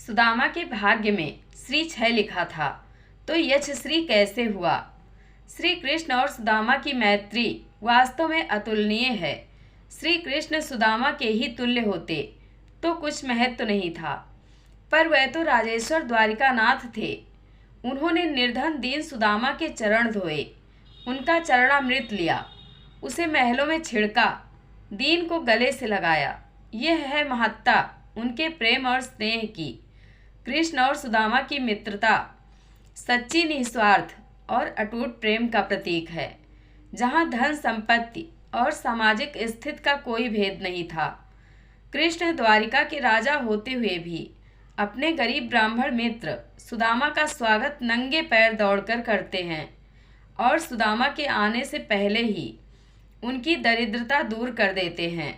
सुदामा के भाग्य में श्री 6 लिखा था, तो यक्ष श्री कैसे हुआ। श्री कृष्ण और सुदामा की मैत्री वास्तव में अतुलनीय है। श्री कृष्ण सुदामा के ही तुल्य होते तो कुछ महत्व नहीं था, पर वह तो राजेश्वर द्वारिकानाथ थे। उन्होंने निर्धन दीन सुदामा के चरण धोए, उनका चरणामृत लिया, उसे महलों में छिड़का, दीन को गले से लगाया। यह है महत्ता उनके प्रेम और स्नेह की। कृष्ण और सुदामा की मित्रता सच्ची निस्वार्थ और अटूट प्रेम का प्रतीक है, जहाँ धन संपत्ति और सामाजिक स्थिति का कोई भेद नहीं था। कृष्ण द्वारिका के राजा होते हुए भी अपने गरीब ब्राह्मण मित्र सुदामा का स्वागत नंगे पैर दौड़कर करते हैं और सुदामा के आने से पहले ही उनकी दरिद्रता दूर कर देते हैं।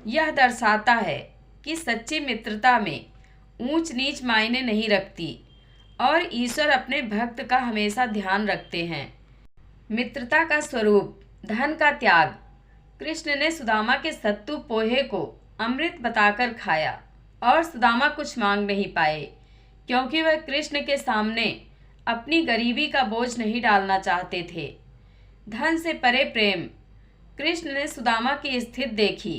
यह दर्शाता है कि सच्ची मित्रता में ऊंच नीच मायने नहीं रखती और ईश्वर अपने भक्त का हमेशा ध्यान रखते हैं। मित्रता का स्वरूप धन का त्याग। कृष्ण ने सुदामा के सत्तू पोहे को अमृत बताकर खाया और सुदामा कुछ मांग नहीं पाए, क्योंकि वह कृष्ण के सामने अपनी गरीबी का बोझ नहीं डालना चाहते थे। धन से परे प्रेम। कृष्ण ने सुदामा की स्थिति देखी,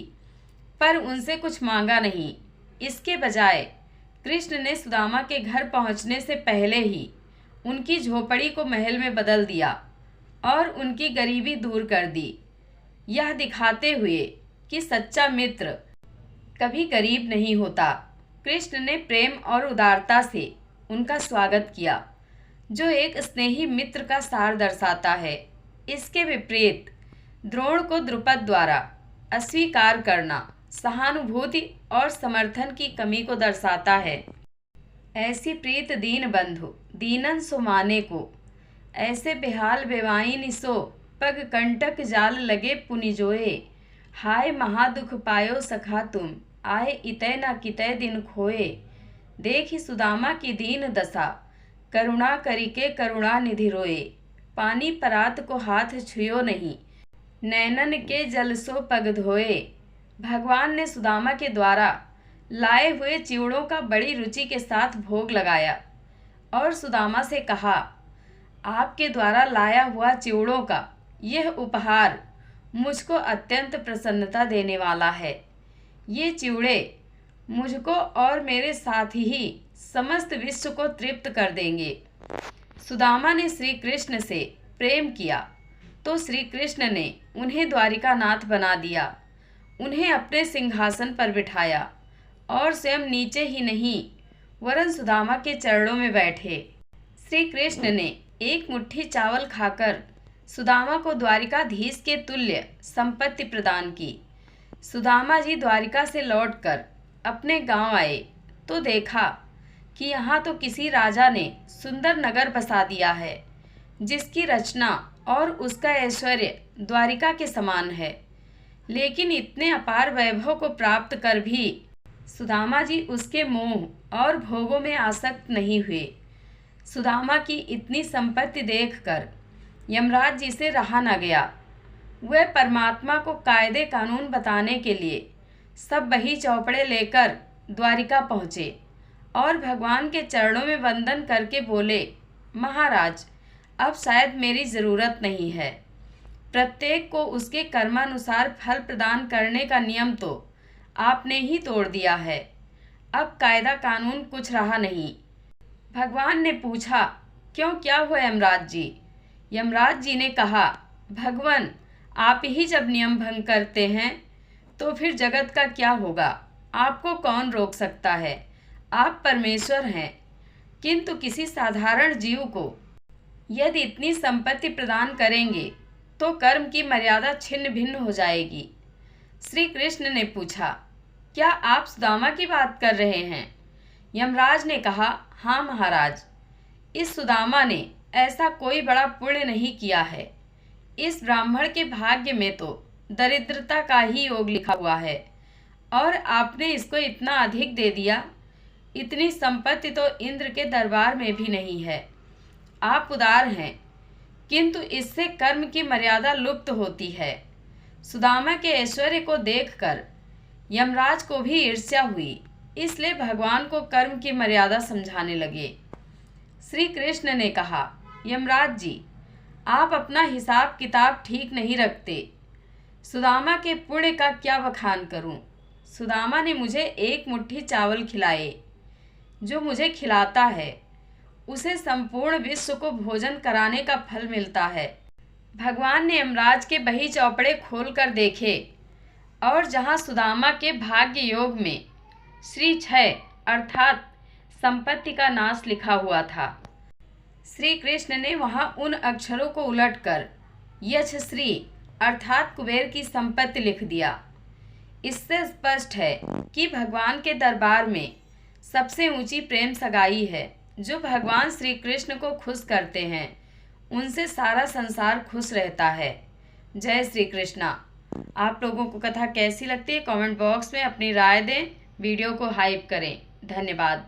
पर उनसे कुछ मांगा नहीं। इसके बजाय कृष्ण ने सुदामा के घर पहुंचने से पहले ही उनकी झोपड़ी को महल में बदल दिया और उनकी गरीबी दूर कर दी, यह दिखाते हुए कि सच्चा मित्र कभी गरीब नहीं होता। कृष्ण ने प्रेम और उदारता से उनका स्वागत किया, जो एक स्नेही मित्र का सार दर्शाता है। इसके विपरीत द्रोण को द्रुपद द्वारा अस्वीकार करना सहानुभूति और समर्थन की कमी को दर्शाता है। ऐसी प्रीत दीन बंधु दीनन सो माने को, ऐसे बेहाल बेवाइन सो पग कंटक जाल लगे पुनिजोए। हाय महादुख पायो सखा तुम, आए इतै न कितै दिन खोए। देखी सुदामा की दीन दशा, करुणा करिके करुणा निधि रोए। पानी परात को हाथ छुयो नहीं, नैनन के जल सो पग धोए। भगवान ने सुदामा के द्वारा लाए हुए चिवड़ों का बड़ी रुचि के साथ भोग लगाया और सुदामा से कहा, आपके द्वारा लाया हुआ चिवड़ों का यह उपहार मुझको अत्यंत प्रसन्नता देने वाला है। ये चिवड़े मुझको और मेरे साथ ही समस्त विश्व को तृप्त कर देंगे। सुदामा ने श्री कृष्ण से प्रेम किया तो श्री कृष्ण ने उन्हें द्वारिकानाथ बना दिया, उन्हें अपने सिंहासन पर बिठाया और स्वयं नीचे ही नहीं वरन सुदामा के चरणों में बैठे। श्री कृष्ण ने एक मुट्ठी चावल खाकर सुदामा को द्वारिकाधीश के तुल्य संपत्ति प्रदान की। सुदामा जी द्वारिका से लौटकर अपने गांव आए तो देखा कि यहाँ तो किसी राजा ने सुंदर नगर बसा दिया है, जिसकी रचना और उसका ऐश्वर्य द्वारिका के समान है। लेकिन इतने अपार वैभव को प्राप्त कर भी सुदामा जी उसके मोह और भोगों में आसक्त नहीं हुए। सुदामा की इतनी संपत्ति देखकर यमराज जी से रहा न गया। वह परमात्मा को कायदे कानून बताने के लिए सब बही चौपड़े लेकर द्वारिका पहुँचे और भगवान के चरणों में वंदन करके बोले, महाराज, अब शायद मेरी ज़रूरत नहीं है। प्रत्येक को उसके कर्मानुसार फल प्रदान करने का नियम तो आपने ही तोड़ दिया है। अब कायदा कानून कुछ रहा नहीं। भगवान ने पूछा, क्यों, क्या हुआ यमराज जी? यमराज जी ने कहा, भगवान, आप ही जब नियम भंग करते हैं तो फिर जगत का क्या होगा? आपको कौन रोक सकता है? आप परमेश्वर हैं। किंतु किसी साधारण जीव को यदि इतनी संपत्ति प्रदान करेंगे तो कर्म की मर्यादा छिन्न भिन्न हो जाएगी। श्री कृष्ण ने पूछा, क्या आप सुदामा की बात कर रहे हैं? यमराज ने कहा, हाँ महाराज, इस सुदामा ने ऐसा कोई बड़ा पुण्य नहीं किया है। इस ब्राह्मण के भाग्य में तो दरिद्रता का ही योग लिखा हुआ है और आपने इसको इतना अधिक दे दिया। इतनी संपत्ति तो इंद्र के दरबार में भी नहीं है। आप उदार हैं, किंतु इससे कर्म की मर्यादा लुप्त होती है। सुदामा के ऐश्वर्य को देखकर यमराज को भी ईर्ष्या हुई। इसलिए भगवान को कर्म की मर्यादा समझाने लगे। श्री कृष्ण ने कहा, यमराज जी, आप अपना हिसाब किताब ठीक नहीं रखते। सुदामा के पुण्य का क्या बखान करूं? सुदामा ने मुझे एक मुट्ठी चावल खिलाए। जो मुझे खिलाता है उसे संपूर्ण विश्व को भोजन कराने का फल मिलता है। भगवान ने यमराज के बही चौपड़े खोलकर देखे और जहाँ सुदामा के भाग्य योग में श्री क्षय अर्थात संपत्ति का नाश लिखा हुआ था, श्री कृष्ण ने वहाँ उन अक्षरों को उलटकर यक्ष श्री अर्थात कुबेर की संपत्ति लिख दिया। इससे स्पष्ट है कि भगवान के दरबार में सबसे ऊंची प्रेम सगाई है। जो भगवान श्री कृष्ण को खुश करते हैं उनसे सारा संसार खुश रहता है। जय श्री कृष्णा। आप लोगों को कथा कैसी लगती है कमेंट बॉक्स में अपनी राय दें। वीडियो को हाइप करें। धन्यवाद।